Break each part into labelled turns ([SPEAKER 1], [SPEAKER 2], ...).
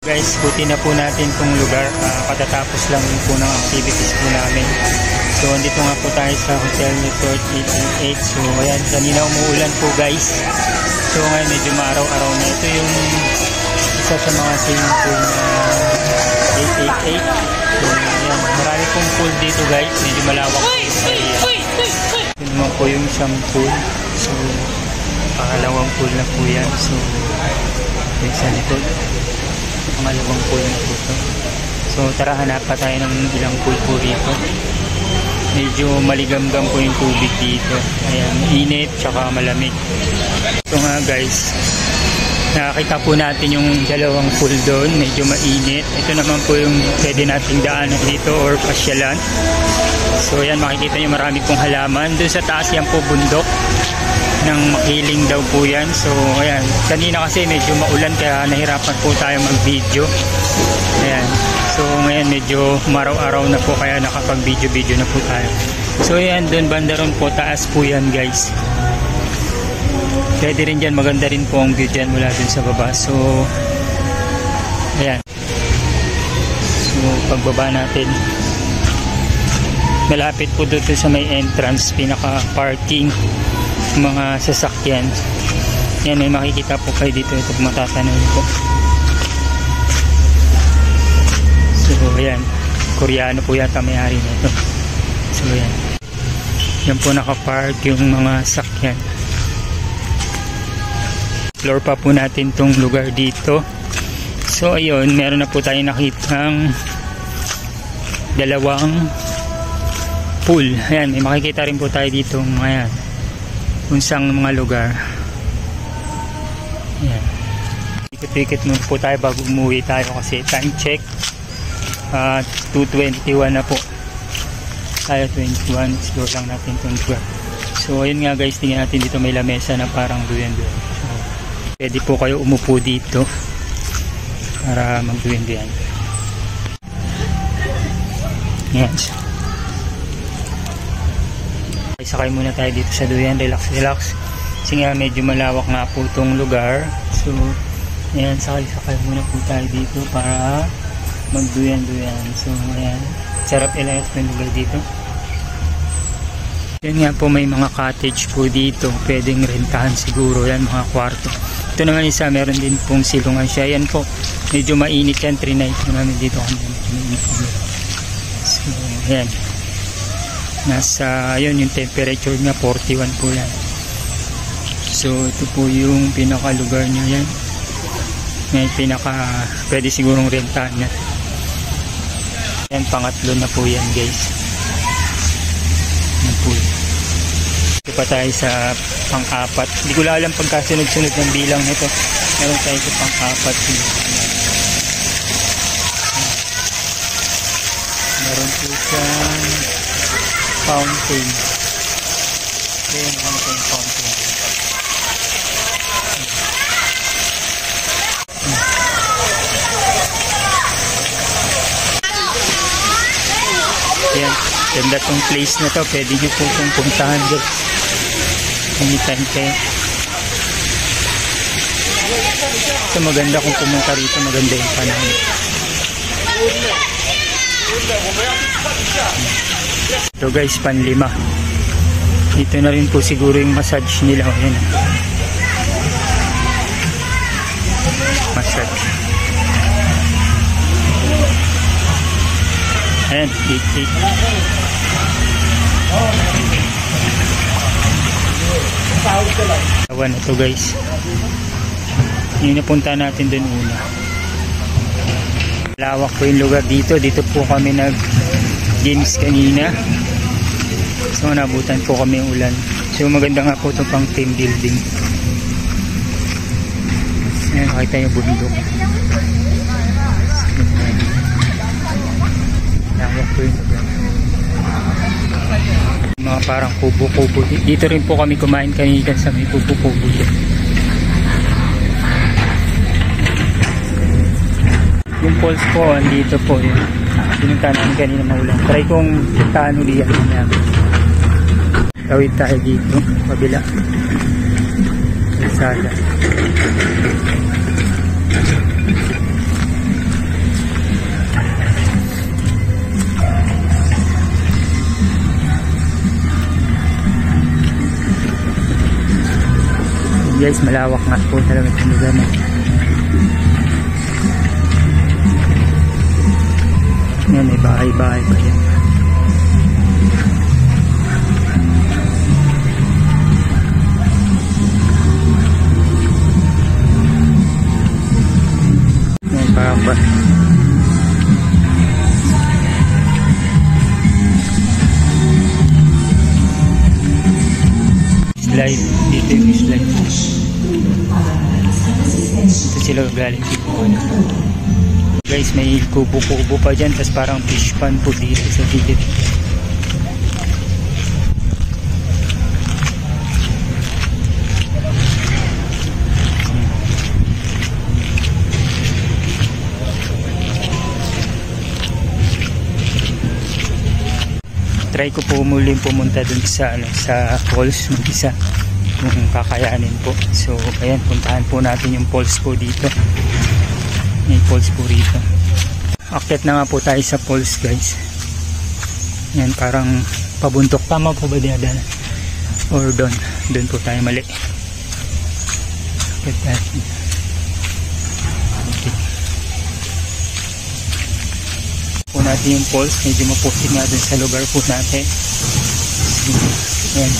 [SPEAKER 1] Guys, buti na po natin itong lugar. Patatapos lang po ng activities po namin. So, andito nga po tayo sa Hotel Resort 888. So, ayan, kanina umuulan po guys. So, ngayon medyo maaraw-araw na. Ito yung isa sa mga swimming pool na 888. So, ayan, marami pong pool dito guys. Medyo malawak po yung area. Ito naman po yung isang pool. So, pangalawang pool na po yan. So, yung sa likod. Pangalawang pool na po ito. So, tara, hanap pa tayo ng ilang pool po dito. Medyo maligamgam po yung tubig dito. Ayan, init tsaka malamig. So nga guys, nakakita po natin yung dalawang pool doon. Medyo mainit. Ito naman po yung pwede nating daanan dito or pasyalan. So ayan, makikita nyo marami pong halaman. Doon sa taas yan po bundok ng Makiling daw po yan. So ayan, kanina kasi medyo maulan kaya nahirapan po tayo mag video. Ayan, so ngayon medyo maraw-araw na po kaya nakapag video na po tayo. So ayan, doon banda ron po, taas po yan guys. Pwede rin dyan, maganda rin po ang view dyan mula dun sa baba. So ayan, so pagbaba natin, malapit po doon sa may entrance, pinaka parking mga sasakyan. Yan, may makikita po kayo dito. Ito kung matatanong po. So ayan, Koreano po yata may-ari nito. So ayan, yan po nakapark yung mga sakyan. Floor pa po natin tong lugar dito. So ayun, meron na po tayo nakitang dalawang pool. Ayan, may makikita rin po tayo dito ayan, kung saan mga lugar. Ayan, ikot-ikot muna po tayo bago umuwi tayo kasi time check 2:21 na po tayo, 21. Explore lang natin itong lugar. So ayun nga guys, tingnan natin dito, may lamesa na parang duyan-duyan. So pwede po kayo umupo dito para magduyan-duyan. Ayan, sakay muna tayo dito sa duyan, relax kasi nga medyo malawak nga po itong lugar. So ayan, sakay muna po tayo dito para magduyan-duyan. So ayan, sarap ilayas po yung lugar dito. Yan nga po, may mga cottage po dito, pwedeng rentahan siguro yan, mga kwarto. Ito naman isa, meron din pong silungan siya. Yan po, medyo mainit yan, 3 nights namin dito kami. So ayan, nasa yun yung temperature niya 41 po yan. So ito po yung pinaka lugar niya. Yan, may pinaka pwede sigurong rentahan niya. Yan, pangatlo na po yan guys. Yan po. Ito pa tayo sa pang-apat. Hindi ko alam pagkasunod-sunod ng bilang nito. Meron tayo sa pang-apat. Meron po siyang fountain. Ayan, fountain. Ayan, ganda tong place na to. Pwede nyo po itong puntahan guys anytime kayo. So maganda kung pumunta rito, maganda yung panahon. Ito guys, panlima. Dito na rin po siguro yung massage nila. Ayan, massage. Ayan, 8-8. Awan ito guys, yung napunta natin dun una. Lawak po yung lugar dito. Dito po kami nag games kanina. So nabutan po kami yung ulan. So maganda nga po ito pang team building. Ayan, nakita yung bundok. Lawak po yung lugar. Mga parang kubo-kubo. Dito rin po kami kumain kanina sa may kubo-kubo. Yung falls po, andito po yun. Pinunta namin kanina maulan. Try kong puntahan ulit yan. Tawid tayo dito, pabila. Kalsada. guys, malawak nga po talaga itong lugar na. Yan, may bahay-bahay pa yan. Yan, parang ba? Slide, dito yung slide. Dito sila galing dito. Guys, may kubo-kubo pa dyan, tapos parang fish pan po dito sa gilid. Try ko po muling pumunta dun sa sa falls mag-isa kung kakayanin po. So ayan, puntahan po natin yung falls po dito. May falls po rito. Akit na nga po tayo sa falls, guys. Yan, parang pabuntok. Tama po ba dinadala? Or doon? Doon po tayo mali. Akit natin. Okay. Po natin yung falls. Medyo mapusin nga doon sa lugar po natin. Yan.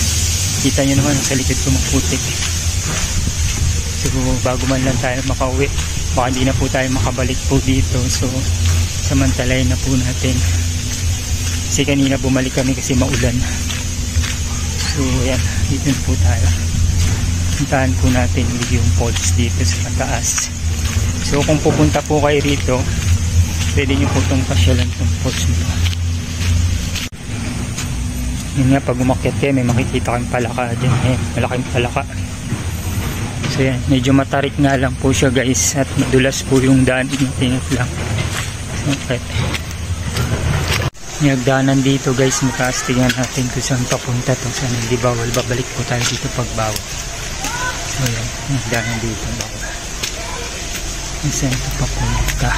[SPEAKER 1] Kita nyo naman sa likod ko maputik. So bago man lang tayo makauwi, baka hindi na po tayo makabalik po dito. So samantalayin na po natin, kasi kanina bumalik kami kasi maulan. So yan, dito na po tayo. Puntahan po natin yung falls dito sa mataas. So kung pupunta po kayo rito, pwede nyo po itong pasyalan itong falls nito. Yun nga, pag umakyat kayo may makikita kayong palaka dyan. Ayan, malaking palaka. So yan, medyo matarik nga lang po siya, guys, at madulas po yung daan. Ingat lang. Okay. Nagdaanan dito, guys, mataas. Tingnan natin kung saan papunta to. Saan hindi bawal. Babalik po tayo dito pag bawal. So yan, nagdaanan dito bawal. Saan ito papunta?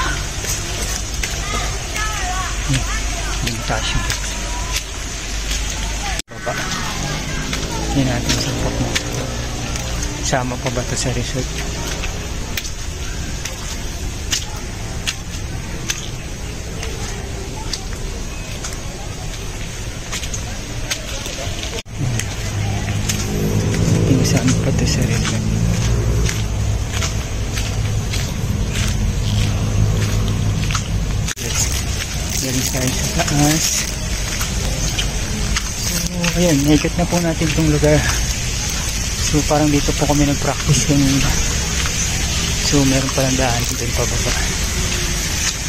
[SPEAKER 1] Yung tasyo. Baba. Hindi natin sa papunta. Sama pa ba ito sa resort? Sama pa ito sa resort. Galing tayo sa taas. So ayan, naikot na po natin itong lugar. So parang dito po kami nag-practice kanina. So meron palang daan dito pababa.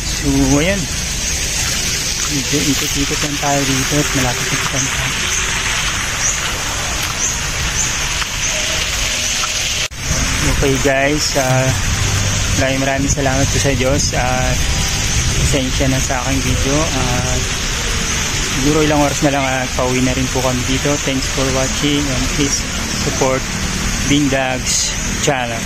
[SPEAKER 1] So ayan, medyo ikot-ikot lang tayo dito at malapit na tayo. Okay guys, maraming salamat po sa Diyos at pasensya na sa aking video. Siguro ilang oras na lang at pauwi na rin po kami dito. Thanks for watching and please support Bing Dags channel.